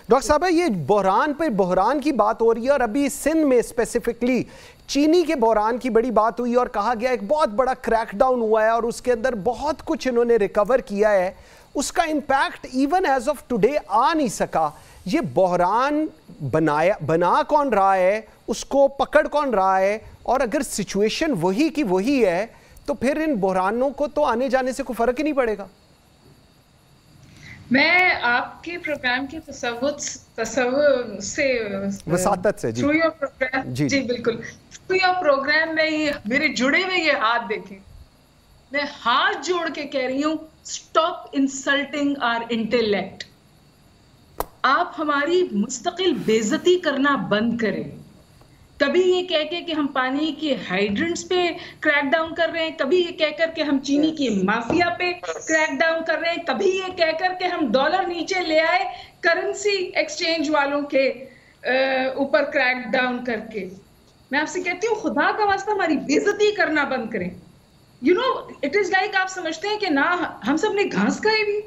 Doctor صاحب یہ بحران پہ بحران کی بات ہو رہی ہے، اور ابھی سندھ میں اسپیسیفکلی چینی کے بحران کی بڑی بات ہوئی اور کہا گیا ایک بہت بڑا کریک ڈاؤن ہوا ہے اور اس کے اندر بہت کچھ انہوں نے ریکور کیا ہے، اس کا impact even as of today آ نہیں سکا۔ یہ بحران بنا کون رہا ہے، اس کو پکڑ کون رہا ہے، اور اگر سچویشن وہی کی وہی ہے تو پھر ان بحرانوں کو تو آنے جانے سے کوئی فرق ہی نہیں پڑے گا؟ میں آپ کے پروگرام کی تصور سے وساطت سے تھرو یور پروگرام جی بالکل تھرو یور پروگرام میں میرے جڑے ہوئے یہ ہاتھ دیکھیں، میں ہاتھ جوڑ کے کہہ رہی ہوں اسٹاپ انسلٹنگ آر انٹیلیکٹ۔ آپ ہماری مستقل بے عزتی کرنا بند کریں۔ کبھی یہ کہہ کے کہ ہم پانی کے ہائیڈرنٹس پہ کریک ڈاؤن کر رہے ہیں، کبھی یہ کہہ کر کہ ہم چینی کی مافیا پہ کریک ڈاؤن کر رہے ہیں، کبھی یہ کہہ کر کہ ہم ڈالر نیچے لے آئے کرنسی ایکسچینج والوں کے اوپر کریک ڈاؤن کر کے۔ میں آپ سے کہتی ہوں خدا کا واسطہ ہماری بے عزتی کرنا بند کریں۔ You know it is like آپ سمجھتے ہیں کہ نہ ہم سب نے گھاس کھائی بھی۔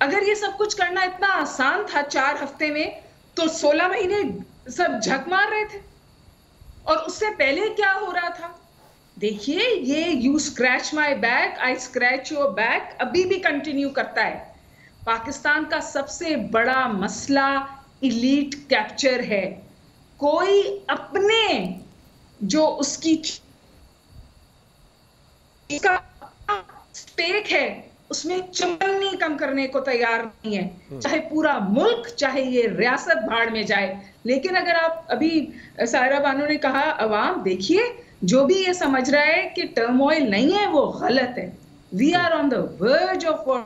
اگر یہ سب کچھ کرنا اتنا آسان تھا 4 ہفتے میں تو 16 مہینے سب جھک مار رہے تھے۔ اور اس سے پہلے کیا ہو رہا تھا؟ دیکھیے یہ you scratch my back I scratch your back ابھی بھی کنٹینیو کرتا ہے۔ پاکستان کا سب سے بڑا مسئلہ ایلیٹ کیپچر ہے۔ کوئی اپنے جو اس کی اسٹیک ہے اس میں چمنی کم کرنے کو تیار نہیں ہے، چاہے پورا ملک چاہے یہ ریاست بھاڑ میں جائے۔ لیکن اگر آپ ابھی سائرہ بانو نے کہا عوام دیکھیے جو بھی یہ سمجھ رہا ہے کہ ٹرموائل نہیں ہے وہ غلط ہے۔ We are on the ورج of war,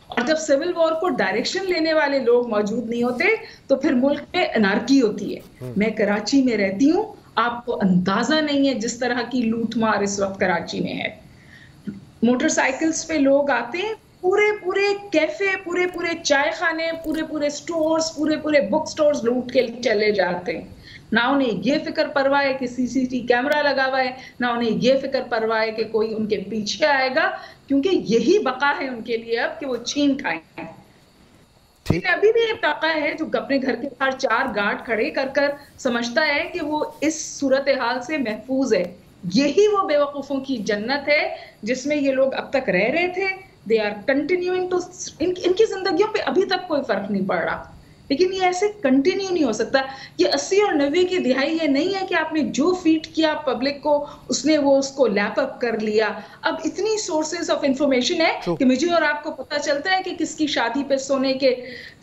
اور جب سول وار کو ڈائریکشن لینے والے لوگ موجود نہیں ہوتے تو پھر ملک میں انارکی ہوتی ہے۔ میں کراچی میں رہتی ہوں، آپ کو اندازہ نہیں ہے جس طرح کی لوٹ مار اس وقت کراچی میں ہے۔ موٹر سائیکلز پہ لوگ آتے ہیں، پورے کیفے، پورے چائے خانے، پورے سٹورز، پورے بک سٹورز لوٹ کے چلے جاتے ہیں۔ نہ انہیں یہ فکر پرواہ ہے کہ سی سی ٹی کیمرہ لگا ہوا ہے، نہ انہیں یہ فکر پرواہ ہے کہ کوئی ان کے پیچھے آئے گا، کیونکہ یہی بقا ہے ان کے لیے اب کہ وہ چھین کھائیں۔ ابھی بھی ایک طبقہ ہے جو اپنے گھر کے باہر 4 گارڈ کھڑے کر سمجھتا ہے کہ وہ اس صورتحال سے محفوظ ہے۔ یہی وہ بے وقوفوں کی جنت ہے جس میں یہ لوگ اب تک رہ رہے تھے۔ دے آر کنٹینیوئنگ ٹو، ان کی زندگیوں پہ ابھی تک کوئی فرق نہیں پڑ رہا، لیکن یہ ایسے کنٹینیو نہیں ہو سکتا۔ یہ 80 اور 90 کی دہائی یہ نہیں ہے کہ آپ نے جو فیڈ کیا پبلک کو اس نے وہ اس کو لیپ اپ کر لیا۔ اب اتنی سورسز آف انفارمیشن ہے کہ مجھے اور آپ کو پتہ چلتا ہے کہ کس کی شادی پہ سونے کے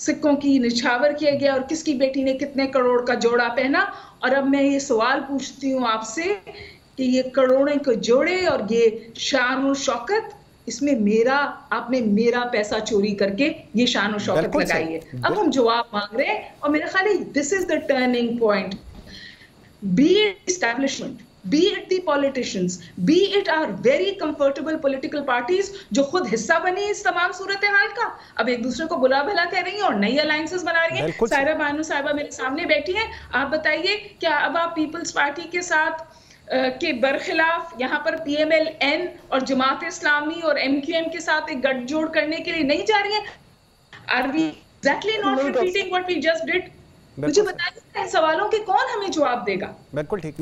سکوں کی نچھاور کیا گیا اور کس کی بیٹی نے کتنے کروڑ کا جوڑا پہنا۔ اور اب میں یہ سوال پوچھتی ہوں آپ سے کہ یہ کروڑوں کے جوڑے اور یہ شان و شوکت، اس میں آپ نے میرا پیسہ چوری کر کے یہ شان و شوکت لگائی ہے۔ اب ہم جواب مانگ رہے ہیں، اور میرے خیال ہے this is the turning point. Be it establishment, be it the politicians, be it our very comfortable political parties جو خود حصہ بنی اس تمام صورتحال کا، اب ایک دوسرے کو بلا بھلا کہہ رہی ہیں اور نئی الائنسز بنا رہی ہیں۔ سائرہ بانو صاحبہ میرے سامنے بیٹھی ہیں، آپ بتائیے کیا اب آپ پیپلز پارٹی کے ساتھ کے برخلاف یہاں پر پی ایم ایل این اور جماعت اسلامی اور ایم کیو ایم کے ساتھ ایک گٹھ جوڑ کرنے کے لیے نہیں جا رہی ہیں؟ Are we exactly not repeating what we just did؟ مجھے بتائیے ان سوالوں کے کون ہمیں جواب دے گا؟ بالکل ٹھیک۔